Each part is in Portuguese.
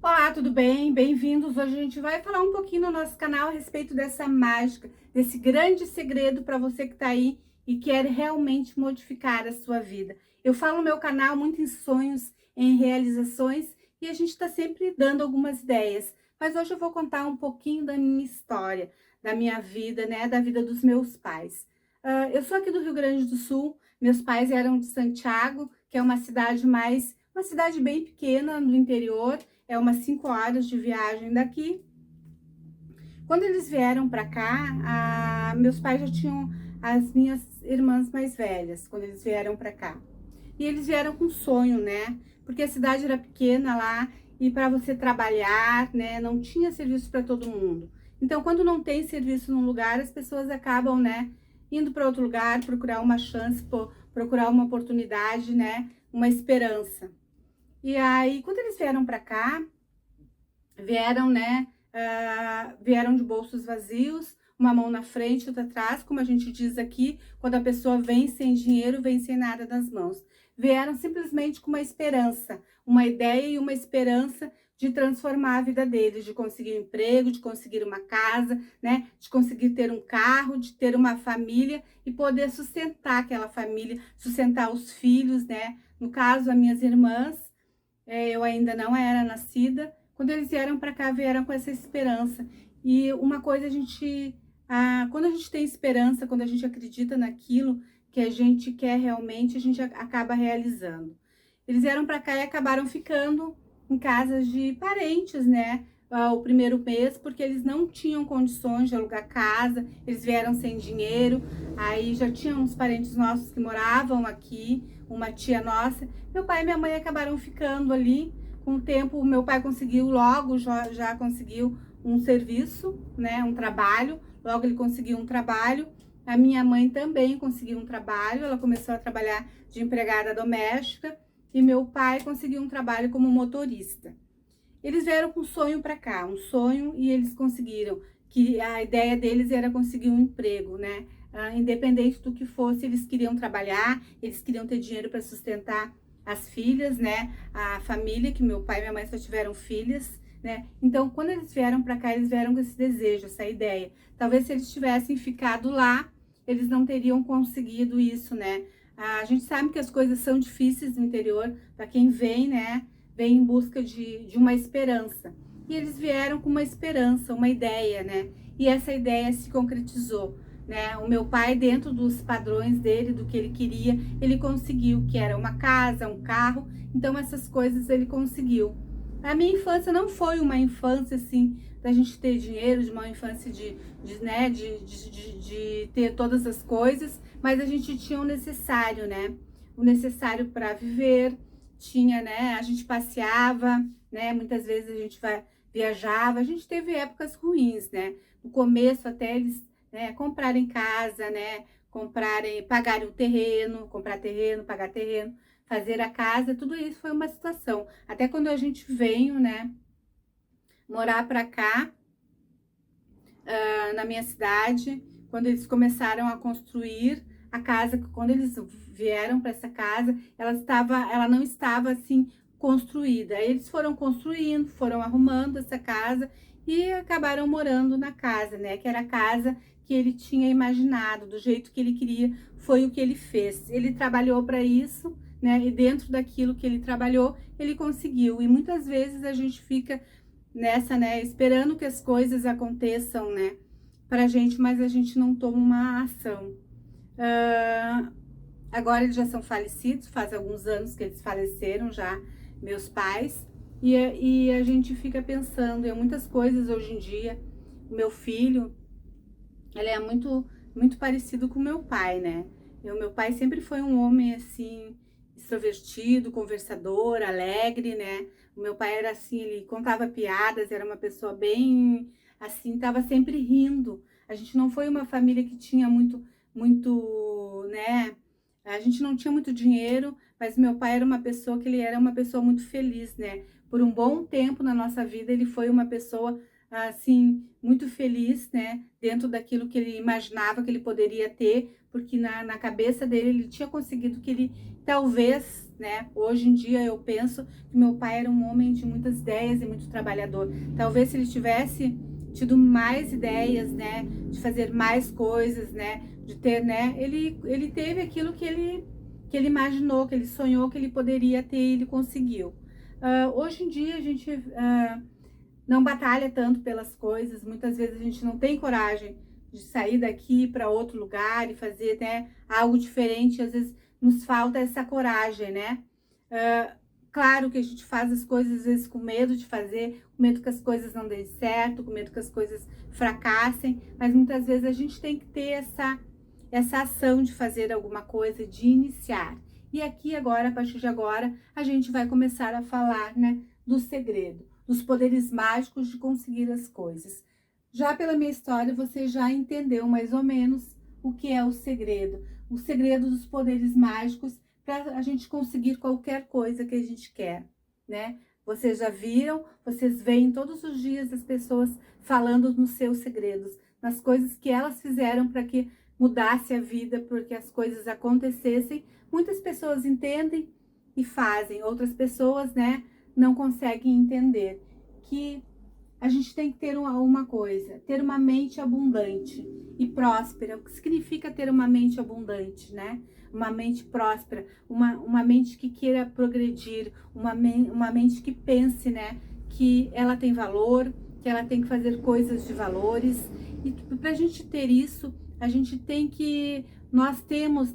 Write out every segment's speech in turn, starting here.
Olá, tudo bem? Bem-vindos. Hoje a gente vai falar um pouquinho no nosso canal a respeito dessa mágica, desse grande segredo para você que está aí e quer realmente modificar a sua vida. Eu falo no meu canal muito em sonhos, em realizações e a gente está sempre dando algumas ideias. Mas hoje eu vou contar um pouquinho da minha história, da minha vida, né? Da vida dos meus pais. Eu sou aqui do Rio Grande do Sul, meus pais eram de Santiago, que é uma cidade bem pequena no interior. É umas 5 horas de viagem daqui. Quando eles vieram para cá, meus pais já tinham as minhas irmãs mais velhas, quando eles vieram para cá. E eles vieram com sonho, né? Porque a cidade era pequena lá e para você trabalhar, né, não tinha serviço para todo mundo. Então, quando não tem serviço num lugar, as pessoas acabam, né, indo para outro lugar, procurar uma chance, procurar uma oportunidade, né, uma esperança. E aí, quando eles vieram para cá, vieram, né? Vieram de bolsos vazios, uma mão na frente, outra atrás, como a gente diz aqui, quando a pessoa vem sem dinheiro, vem sem nada nas mãos. Vieram simplesmente com uma esperança, uma ideia e uma esperança de transformar a vida deles, de conseguir um emprego, de conseguir uma casa, né? De conseguir ter um carro, de ter uma família e poder sustentar aquela família, sustentar os filhos, né? No caso, as minhas irmãs, eu ainda não era nascida. Quando eles vieram para cá, vieram com essa esperança. E uma coisa quando a gente tem esperança, quando a gente acredita naquilo que a gente quer realmente, a gente acaba realizando. Eles vieram para cá e acabaram ficando em casas de parentes, né? O primeiro mês, porque eles não tinham condições de alugar casa, eles vieram sem dinheiro, aí já tinham uns parentes nossos que moravam aqui, uma tia nossa. Meu pai e minha mãe acabaram ficando ali. Com o tempo, meu pai conseguiu logo, já conseguiu um serviço, né, um trabalho. Logo ele conseguiu um trabalho. A minha mãe também conseguiu um trabalho. Ela começou a trabalhar de empregada doméstica. E meu pai conseguiu um trabalho como motorista. Eles vieram com um sonho para cá, um sonho, e eles conseguiram. Que a ideia deles era conseguir um emprego, né? Independente do que fosse, eles queriam trabalhar, eles queriam ter dinheiro para sustentar as filhas, né? A família, que meu pai e minha mãe só tiveram filhas, né? Então, quando eles vieram para cá, eles vieram com esse desejo, essa ideia. Talvez se eles tivessem ficado lá, eles não teriam conseguido isso, né? A gente sabe que as coisas são difíceis no interior para quem vem, né? Vem em busca de uma esperança. E eles vieram com uma esperança, uma ideia, né? E essa ideia se concretizou, né? O meu pai, dentro dos padrões dele, do que ele queria, ele conseguiu, que era uma casa, um carro. Então, essas coisas ele conseguiu. A minha infância não foi uma infância, assim, da gente ter dinheiro, de uma infância né, de ter todas as coisas, mas a gente tinha o necessário, né? O necessário para viver, tinha, né? A gente passeava, né? Muitas vezes a gente viajava, a gente teve épocas ruins, né? No começo até eles, né, comprarem casa, né? Pagarem o terreno, comprar terreno, pagar terreno, fazer a casa, tudo isso foi uma situação. Até quando a gente veio, né, morar para cá, na minha cidade, quando eles começaram a construir a casa, quando eles vieram para essa casa, ela não estava assim construída. Eles foram construindo, foram arrumando essa casa e acabaram morando na casa, né? Que era a casa que ele tinha imaginado, do jeito que ele queria, foi o que ele fez. Ele trabalhou para isso, né? E dentro daquilo que ele trabalhou, ele conseguiu. E muitas vezes a gente fica nessa, né, esperando que as coisas aconteçam, né, pra gente, mas a gente não toma uma ação. Agora eles já são falecidos, faz alguns anos que eles faleceram já, meus pais, e a gente fica pensando em muitas coisas hoje em dia. O meu filho, ele é muito parecido com o meu pai, né? O meu pai sempre foi um homem, assim, extrovertido, conversador, alegre, né? O meu pai era assim, ele contava piadas, era uma pessoa bem, assim, tava sempre rindo. A gente não foi uma família que tinha né? A gente não tinha muito dinheiro, mas meu pai era uma pessoa que ele era uma pessoa muito feliz, né? Por um bom tempo na nossa vida, ele foi uma pessoa assim, muito feliz, né, dentro daquilo que ele imaginava que ele poderia ter, porque na cabeça dele ele tinha conseguido que ele talvez, né, hoje em dia eu penso que meu pai era um homem de muitas ideias e muito trabalhador. Talvez se ele tivesse tido mais ideias, né, de fazer mais coisas, né, de ter, né, ele teve aquilo que ele imaginou, que ele sonhou que ele poderia ter e ele conseguiu. Hoje em dia a gente não batalha tanto pelas coisas, muitas vezes a gente não tem coragem de sair daqui para outro lugar e fazer, né, algo diferente, às vezes nos falta essa coragem, né? Claro que a gente faz as coisas às vezes com medo de fazer, com medo que as coisas não deem certo, com medo que as coisas fracassem, mas muitas vezes a gente tem que ter essa ação de fazer alguma coisa, de iniciar. E aqui agora, a partir de agora, a gente vai começar a falar, né, do segredo, dos poderes mágicos de conseguir as coisas. Já pela minha história, você já entendeu mais ou menos o que é o segredo dos poderes mágicos para a gente conseguir qualquer coisa que a gente quer, né? Vocês já viram, vocês veem todos os dias as pessoas falando nos seus segredos, nas coisas que elas fizeram para que mudasse a vida, porque as coisas acontecessem. Muitas pessoas entendem e fazem, outras pessoas, né, não conseguem entender que a gente tem que ter uma coisa, ter uma mente abundante e próspera. O que significa ter uma mente abundante, né? Uma mente próspera, uma mente que queira progredir, uma mente que pense, né, que ela tem valor, que ela tem que fazer coisas de valores. E para a gente ter isso, a gente tem que, nós temos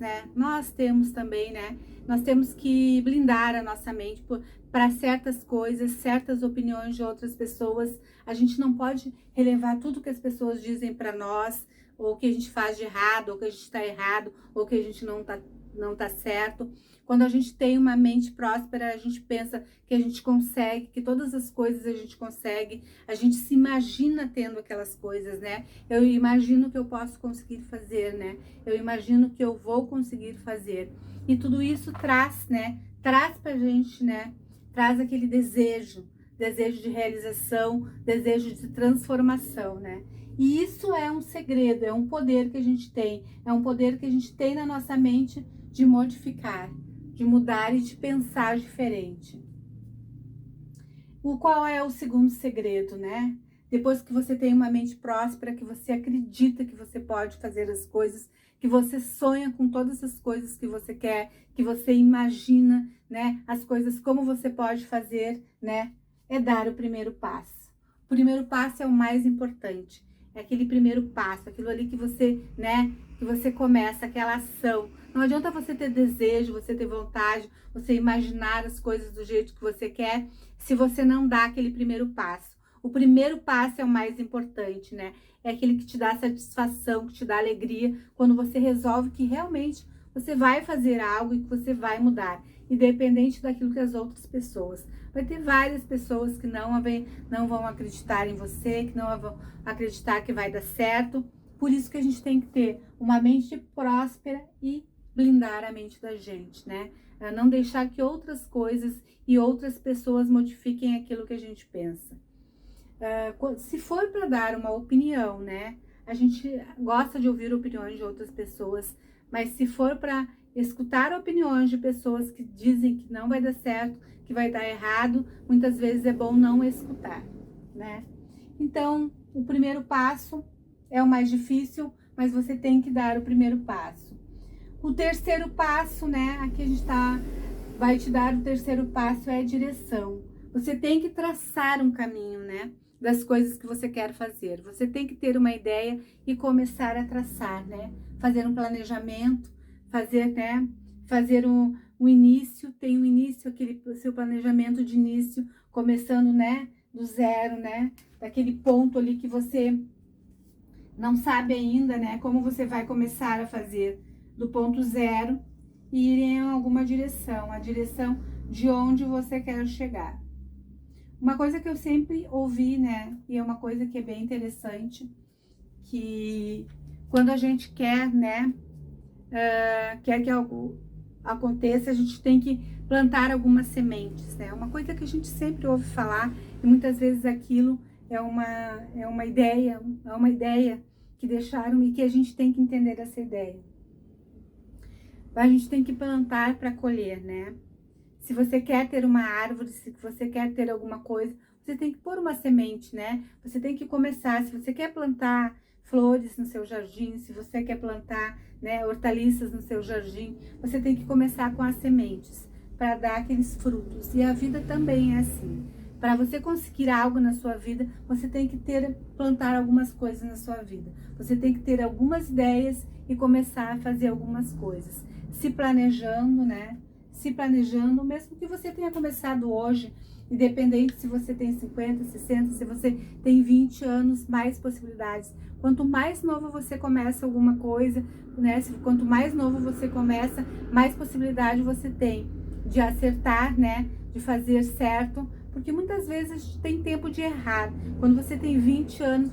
também, né, nós temos que blindar a nossa mente para certas coisas, certas opiniões de outras pessoas. A gente não pode relevar tudo que as pessoas dizem para nós, ou que a gente faz de errado, ou que a gente está errado, ou que a gente não tá certo. Quando a gente tem uma mente próspera, a gente pensa que a gente consegue, que todas as coisas a gente consegue, a gente se imagina tendo aquelas coisas, né? Eu imagino que eu posso conseguir fazer, né? Eu imagino que eu vou conseguir fazer. E tudo isso traz, né? Traz pra gente, né? Traz aquele desejo de realização, desejo de transformação, né? E isso é um segredo, é um poder que a gente tem, é um poder que a gente tem na nossa mente de modificar, de mudar e de pensar diferente. Qual é o segundo segredo, né? Depois que você tem uma mente próspera, que você acredita que você pode fazer as coisas, que você sonha com todas as coisas que você quer, que você imagina, né, as coisas como você pode fazer, né, é dar o primeiro passo. O primeiro passo é o mais importante. É aquele primeiro passo, aquilo ali que você, né, que você começa, aquela ação. Não adianta você ter desejo, você ter vontade, você imaginar as coisas do jeito que você quer, se você não dá aquele primeiro passo. O primeiro passo é o mais importante, né? É aquele que te dá satisfação, que te dá alegria, quando você resolve que realmente você vai fazer algo e que você vai mudar, independente daquilo que as outras pessoas. Vai ter várias pessoas que não vão acreditar em você, que não vão acreditar que vai dar certo. Por isso que a gente tem que ter uma mente próspera e blindar a mente da gente, né? Não deixar que outras coisas e outras pessoas modifiquem aquilo que a gente pensa. Se for para dar uma opinião, né? A gente gosta de ouvir opiniões de outras pessoas, mas se for para escutar opiniões de pessoas que dizem que não vai dar certo, que vai dar errado, muitas vezes é bom não escutar, né? Então, o primeiro passo é o mais difícil, mas você tem que dar o primeiro passo. O terceiro passo, né? Aqui a gente vai te dar o terceiro passo, é a direção. Você tem que traçar um caminho, né? Das coisas que você quer fazer. Você tem que ter uma ideia e começar a traçar, né? Fazer um planejamento, fazer um início, tem um início, aquele seu planejamento de início, começando, né? Do zero, né? Daquele ponto ali que você não sabe ainda, né? Como você vai começar a fazer do ponto zero e ir em alguma direção, a direção de onde você quer chegar. Uma coisa que eu sempre ouvi, né, e é uma coisa que é bem interessante, que quando a gente quer, né, quer que algo aconteça, a gente tem que plantar algumas sementes, né, uma coisa que a gente sempre ouve falar, e muitas vezes aquilo é uma ideia que deixaram e que a gente tem que entender essa ideia. A gente tem que plantar para colher, né? Se você quer ter uma árvore, se você quer ter alguma coisa, você tem que pôr uma semente, né? Você tem que começar. Se você quer plantar flores no seu jardim, se você quer plantar, né, hortaliças no seu jardim, você tem que começar com as sementes para dar aqueles frutos. E a vida também é assim. Para você conseguir algo na sua vida, você tem que plantar algumas coisas na sua vida. Você tem que ter algumas ideias e começar a fazer algumas coisas. Se planejando, né? Se planejando, mesmo que você tenha começado hoje, independente se você tem 50, 60, se você tem 20 anos, mais possibilidades. Quanto mais novo você começa alguma coisa, né? Quanto mais novo você começa, mais possibilidade você tem de acertar, né? De fazer certo, porque muitas vezes a gente tem tempo de errar. Quando você tem 20 anos,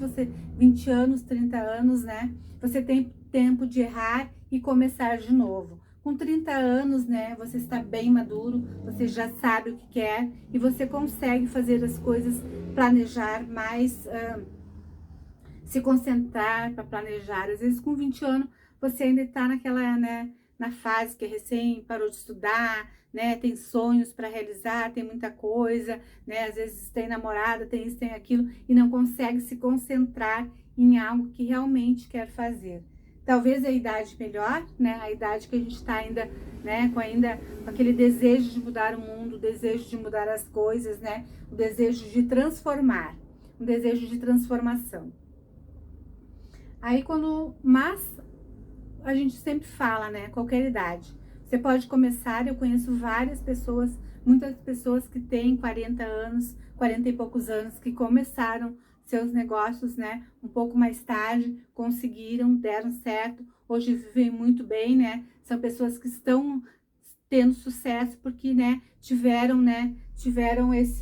20 anos, 30 anos, né? Você tem tempo de errar e começar de novo. Com 30 anos, né, você está bem maduro, você já sabe o que quer e você consegue fazer as coisas, planejar mais, se concentrar para planejar. Às vezes com 20 anos você ainda está naquela, né, na fase que recém parou de estudar, né, tem sonhos para realizar, tem muita coisa, né, às vezes tem namorada, tem isso, tem aquilo e não consegue se concentrar em algo que realmente quer fazer. Talvez a idade melhor, né, a idade que a gente está ainda, né, com aquele desejo de mudar o mundo, o desejo de mudar as coisas, né, o desejo de transformar, um desejo de transformação. Aí mas a gente sempre fala, né, qualquer idade. Você pode começar, eu conheço várias pessoas, muitas pessoas que têm 40 anos, 40 e poucos anos, que começaram seus negócios, né, um pouco mais tarde, conseguiram, deram certo, hoje vivem muito bem, né, são pessoas que estão tendo sucesso porque, né,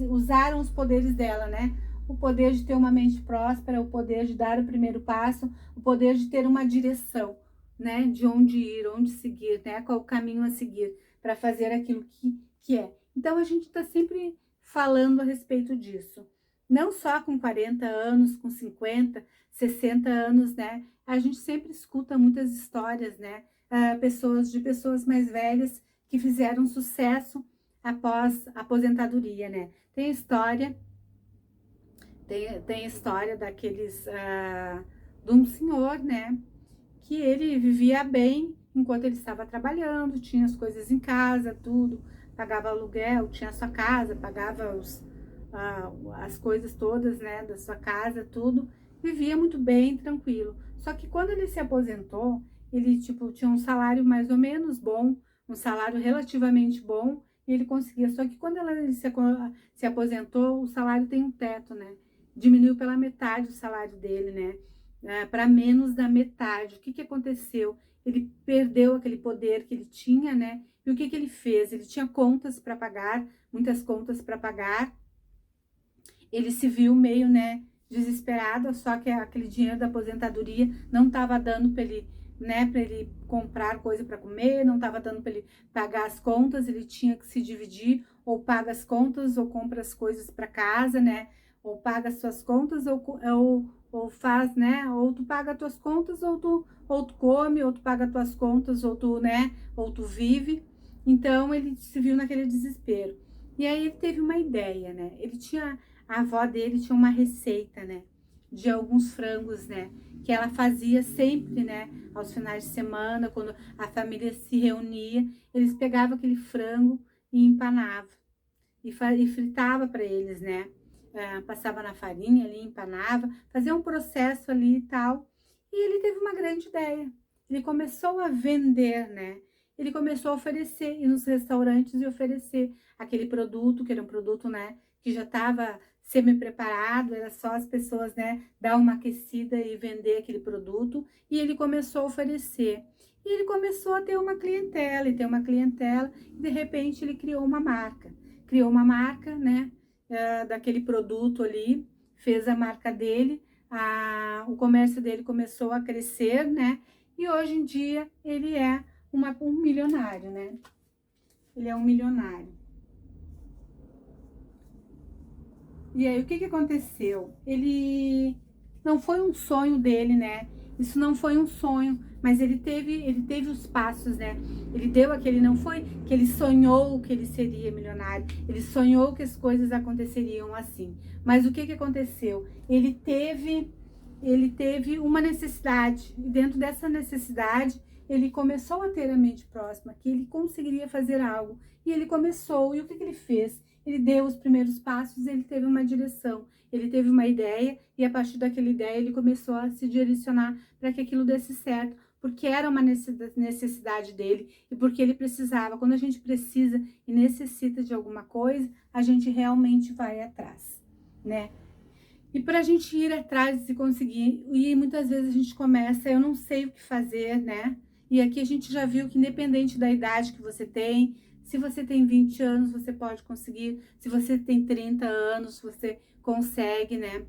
usaram os poderes dela, né, o poder de ter uma mente próspera, o poder de dar o primeiro passo, o poder de ter uma direção, né, de onde ir, onde seguir, né, qual o caminho a seguir para fazer aquilo que é. Então a gente está sempre falando a respeito disso. Não só com 40 anos, com 50, 60 anos, né? A gente sempre escuta muitas histórias, né? Pessoas mais velhas que fizeram sucesso após a aposentadoria, né? Tem história de um senhor, né? Que ele vivia bem enquanto ele estava trabalhando, tinha as coisas em casa, tudo, pagava aluguel, tinha a sua casa, pagava as coisas todas, né, da sua casa, tudo, vivia muito bem, tranquilo. Só que quando ele se aposentou, ele, tipo, tinha um salário mais ou menos bom, um salário relativamente bom, e ele conseguia. Só que quando ele se aposentou, o salário tem um teto, né? Diminuiu pela metade o salário dele, né? Para menos da metade. O que aconteceu? Ele perdeu aquele poder que ele tinha, né? E o que ele fez? Ele tinha contas para pagar, muitas contas para pagar. Ele se viu meio, né, desesperado, só que aquele dinheiro da aposentadoria não estava dando para ele, né, para ele comprar coisa para comer, não estava dando para ele pagar as contas, ele tinha que se dividir, ou paga as contas, ou compra as coisas para casa, né? Ou paga as suas contas, ou faz, né? Ou tu paga as tuas contas, ou tu come, ou tu paga as tuas contas, ou tu, né? Ou tu vive. Então, ele se viu naquele desespero. E aí, ele teve uma ideia, né? A avó dele tinha uma receita, né? De alguns frangos, né? Que ela fazia sempre, né? Aos finais de semana, quando a família se reunia, eles pegavam aquele frango e empanavam. E fritava para eles, né? Passava na farinha ali, empanava, fazia um processo ali e tal. E ele teve uma grande ideia. Ele começou a vender, né? Ele começou a oferecer, ir nos restaurantes e oferecer aquele produto, que era um produto, né? Que já estava semi-preparado, era só as pessoas, né? Dar uma aquecida e vender aquele produto. E ele começou a oferecer. E ele começou a ter uma clientela, e de repente ele criou uma marca. Criou uma marca, né? Daquele produto ali, fez a marca dele, o comércio dele começou a crescer, né? E hoje em dia ele é um milionário, né? Ele é um milionário. E aí, o que aconteceu? Ele não foi um sonho dele, né? Isso não foi um sonho, mas ele teve os passos, né? Ele deu aquele, não foi que ele sonhou que ele seria milionário, ele sonhou que as coisas aconteceriam assim. Mas o que aconteceu? Ele teve uma necessidade, e dentro dessa necessidade, ele começou a ter a mente próxima, que ele conseguiria fazer algo, e ele começou, e o que ele fez? Ele deu os primeiros passos, ele teve uma direção, ele teve uma ideia, e a partir daquela ideia ele começou a se direcionar para que aquilo desse certo, porque era uma necessidade dele, e porque ele precisava. Quando a gente precisa e necessita de alguma coisa, a gente realmente vai atrás, né? E para a gente ir atrás e conseguir, e muitas vezes a gente começa, eu não sei o que fazer, né? E aqui a gente já viu que independente da idade que você tem, se você tem 20 anos, você pode conseguir, se você tem 30 anos, você consegue, né?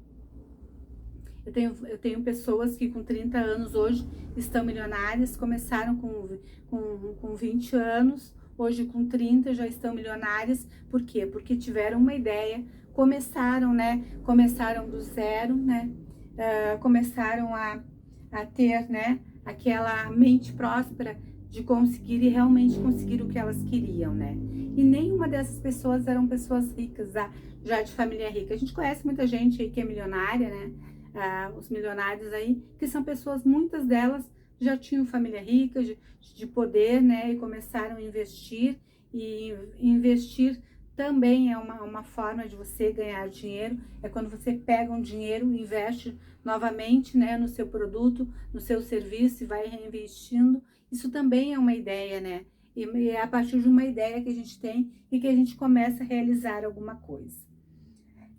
Eu tenho pessoas que com 30 anos hoje estão milionárias, começaram com 20 anos, hoje com 30 já estão milionárias. Por quê? Porque tiveram uma ideia, começaram, né? Começaram do zero, né? Começaram a ter, né? Aquela mente próspera de conseguir e realmente conseguir o que elas queriam, né? E nenhuma dessas pessoas eram pessoas ricas, já de família rica. A gente conhece muita gente aí que é milionária, né? Os milionários aí, que são pessoas, muitas delas já tinham família rica, de poder, né? E começaram a investir, e investir também é uma forma de você ganhar dinheiro. É quando você pega um dinheiro, investe novamente, né, no seu produto, no seu serviço e vai reinvestindo. Isso também é uma ideia, né? E é a partir de uma ideia que a gente tem e que a gente começa a realizar alguma coisa.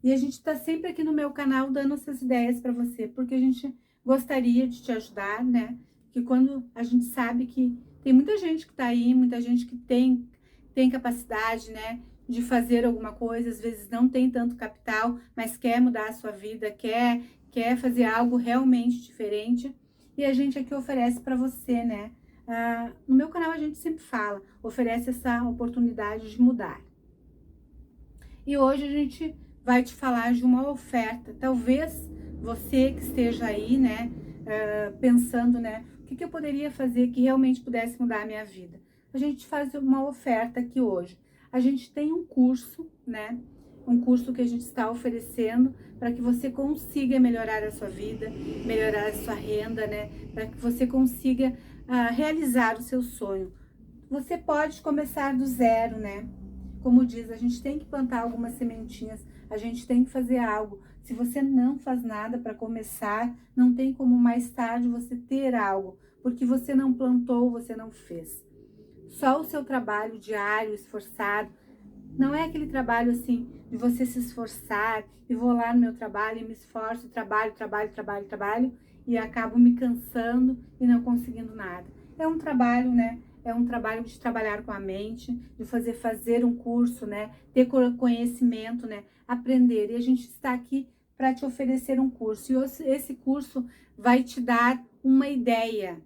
E a gente está sempre aqui no meu canal dando essas ideias para você, porque a gente gostaria de te ajudar, né? Que quando a gente sabe que tem muita gente que está aí, muita gente que tem capacidade, né? De fazer alguma coisa, às vezes não tem tanto capital, mas quer mudar a sua vida, quer fazer algo realmente diferente. E a gente aqui oferece para você, né? No meu canal a gente sempre fala, oferece essa oportunidade de mudar. E hoje a gente vai te falar de uma oferta. Talvez você que esteja aí, né, pensando, né, o que eu poderia fazer que realmente pudesse mudar a minha vida. A gente faz uma oferta aqui hoje. A gente tem um curso, né, um curso que a gente está oferecendo para que você consiga melhorar a sua vida, melhorar a sua renda, né, para que você consiga realizar o seu sonho. Você pode começar do zero, né? Como diz, a gente tem que plantar algumas sementinhas, a gente tem que fazer algo. Se você não faz nada para começar, não tem como mais tarde você ter algo, porque você não plantou, você não fez. Só o seu trabalho diário, esforçado, não é aquele trabalho assim, de você se esforçar, e vou lá no meu trabalho e me esforço, trabalho, e acabo me cansando e não conseguindo nada. É um trabalho, né? É um trabalho de trabalhar com a mente, de fazer um curso, né? Ter conhecimento, né? Aprender. E a gente está aqui para te oferecer um curso. E esse curso vai te dar uma ideia,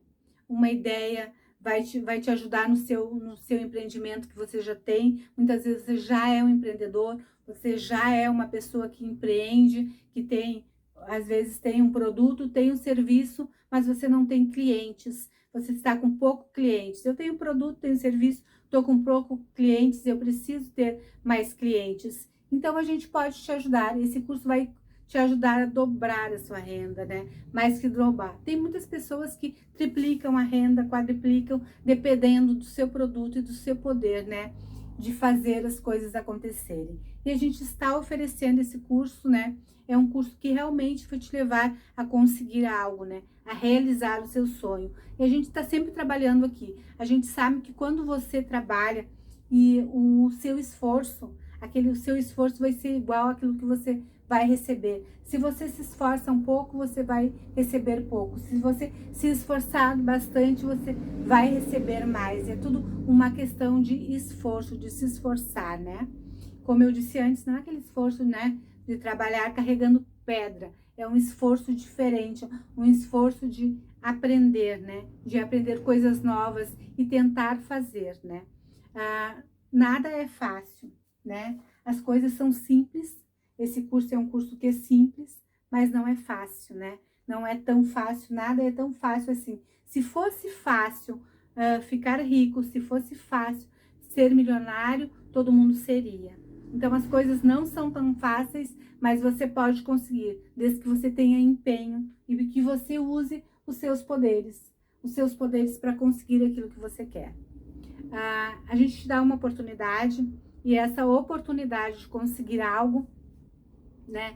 vai te ajudar no seu empreendimento que você já tem. Muitas vezes você já é um empreendedor, você já é uma pessoa que empreende, que tem, às vezes tem um produto, tem um serviço, mas você não tem clientes. Você está com pouco clientes. Eu tenho produto, tenho serviço, estou com pouco clientes, eu preciso ter mais clientes. Então a gente pode te ajudar. Esse curso vai te ajudar a dobrar a sua renda, né? Mais que dobrar. Tem muitas pessoas que triplicam a renda, quadriplicam, dependendo do seu produto e do seu poder, né? De fazer as coisas acontecerem. E a gente está oferecendo esse curso, né? É um curso que realmente vai te levar a conseguir algo, né? A realizar o seu sonho. E a gente está sempre trabalhando aqui. A gente sabe que quando você trabalha e o seu esforço vai ser igual àquilo que você vai receber. Se você se esforça um pouco, você vai receber pouco. Se você se esforçar bastante, você vai receber mais. É tudo uma questão de esforço, de se esforçar, né? Como eu disse antes, não é aquele esforço, né, de trabalhar carregando pedra. É um esforço diferente, um esforço de aprender, né? De aprender coisas novas e tentar fazer, né? Nada é fácil, né? As coisas são simples. Esse curso é um curso que é simples, mas não é fácil, né? Não é tão fácil, nada é tão fácil assim. Se fosse fácil ficar rico, se fosse fácil ser milionário, todo mundo seria. Então as coisas não são tão fáceis, mas você pode conseguir, desde que você tenha empenho e que você use os seus poderes para conseguir aquilo que você quer. A gente te dá uma oportunidade, e essa oportunidade de conseguir algo, né,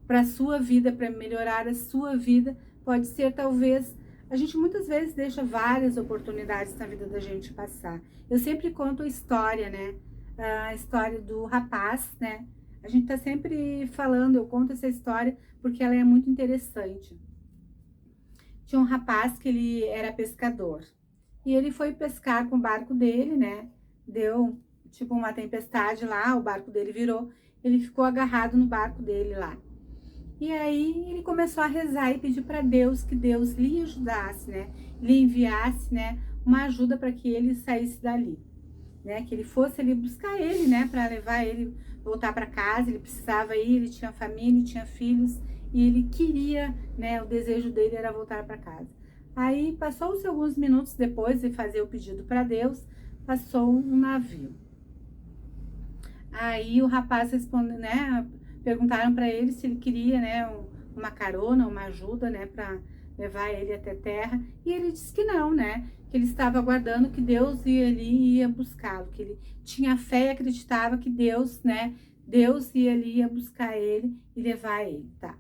para a sua vida, para melhorar a sua vida, pode ser talvez. A gente muitas vezes deixa várias oportunidades na vida da gente passar. Eu sempre conto a história, né? A história do rapaz, né? A gente tá sempre falando, eu conto essa história porque ela é muito interessante. Tinha um rapaz que ele era pescador. E ele foi pescar com o barco dele, né? Deu tipo uma tempestade lá, o barco dele virou. Ele ficou agarrado no barco dele lá. E aí ele começou a rezar e pedir para Deus que Deus lhe ajudasse, né? Lhe enviasse, né, uma ajuda para que ele saísse dali, né? Que ele fosse ali buscar ele, né, para levar ele voltar para casa. Ele precisava ir, ele tinha família, ele tinha filhos e ele queria, né, o desejo dele era voltar para casa. Aí passou-se alguns minutos depois de fazer o pedido para Deus, passou um navio. Aí o rapaz respondeu, né? Perguntaram para ele se ele queria, né, uma carona, uma ajuda, né, para levar ele até terra. E ele disse que não, né? Que ele estava aguardando que Deus ia ali e ia buscá-lo, que ele tinha fé e acreditava que Deus, né, Deus ia ali, ia buscar ele e levar ele, tá?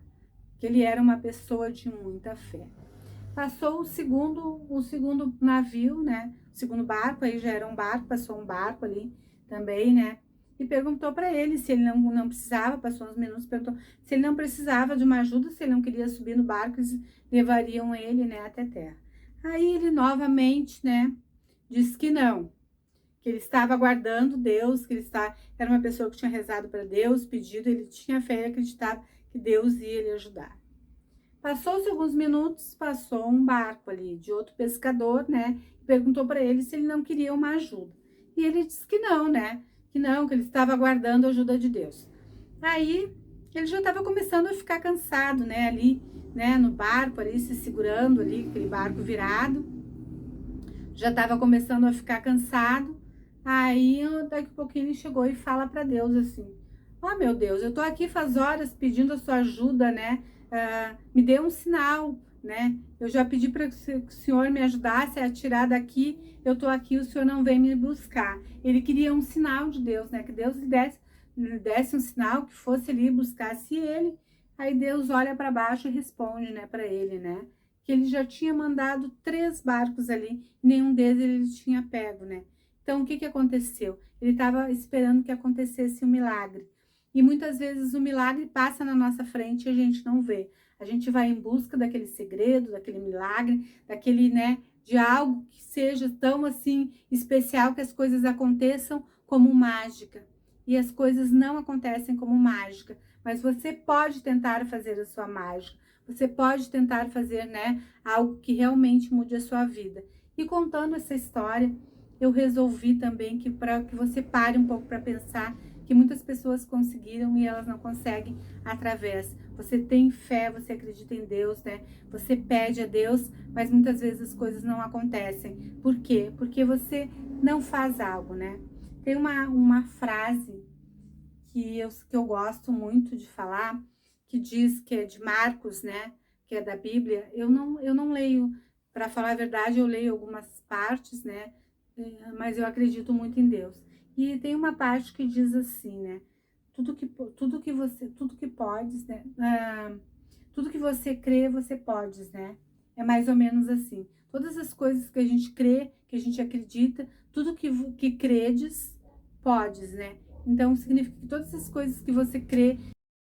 Que ele era uma pessoa de muita fé. Passou o segundo navio, né? O segundo barco, aí já era um barco, passou um barco ali também, né? E perguntou para ele se ele não precisava, passou uns minutos, perguntou se ele não precisava de uma ajuda, se ele não queria subir no barco, eles levariam ele, né, até terra. Aí ele novamente, né, disse que não, que ele estava aguardando Deus, que era uma pessoa que tinha rezado para Deus, pedido, ele tinha fé e acreditava que Deus ia lhe ajudar. Passou-se alguns minutos, passou um barco ali de outro pescador, né, e perguntou para ele se ele não queria uma ajuda. E ele disse que não, né, que não, que ele estava aguardando a ajuda de Deus. Aí ele já estava começando a ficar cansado, né, ali, né, no barco ali, se segurando ali, aquele barco virado. Já estava começando a ficar cansado. Aí daqui a pouquinho ele chegou e fala para Deus assim: "Oh, meu Deus, eu tô aqui faz horas pedindo a sua ajuda, né? Me dê um sinal, né? Eu já pedi para que o senhor me ajudasse a tirar daqui. Eu tô aqui, o senhor não vem me buscar." Ele queria um sinal de Deus, né? Que Deus lhe desse um sinal, que fosse ali, buscasse ele. Aí Deus olha para baixo e responde, né, para ele, né? Que ele já tinha mandado 3 barcos ali, nenhum deles ele tinha pego, né? Então, o que aconteceu? Ele estava esperando que acontecesse um milagre. E muitas vezes o milagre passa na nossa frente e a gente não vê. A gente vai em busca daquele segredo, daquele milagre, daquele, né, de algo que seja tão assim especial, que as coisas aconteçam como mágica. E as coisas não acontecem como mágica, mas você pode tentar fazer a sua mágica. Você pode tentar fazer, né, algo que realmente mude a sua vida. E contando essa história, eu resolvi também que para que você pare um pouco para pensar que muitas pessoas conseguiram e elas não conseguem através. Você tem fé, você acredita em Deus, né? Você pede a Deus, mas muitas vezes as coisas não acontecem. Por quê? Porque você não faz algo, né? Tem uma frase que eu gosto muito de falar, que diz que é de Marcos, né? Que é da Bíblia. Eu não leio, para falar a verdade, eu leio algumas partes, né? Mas eu acredito muito em Deus. E tem uma parte que diz assim, né? Tudo que podes, né? Tudo que você crê, você podes, né? É mais ou menos assim. Todas as coisas que a gente crê, que a gente acredita, tudo que credes, podes, né? Então, significa que todas as coisas que você crê,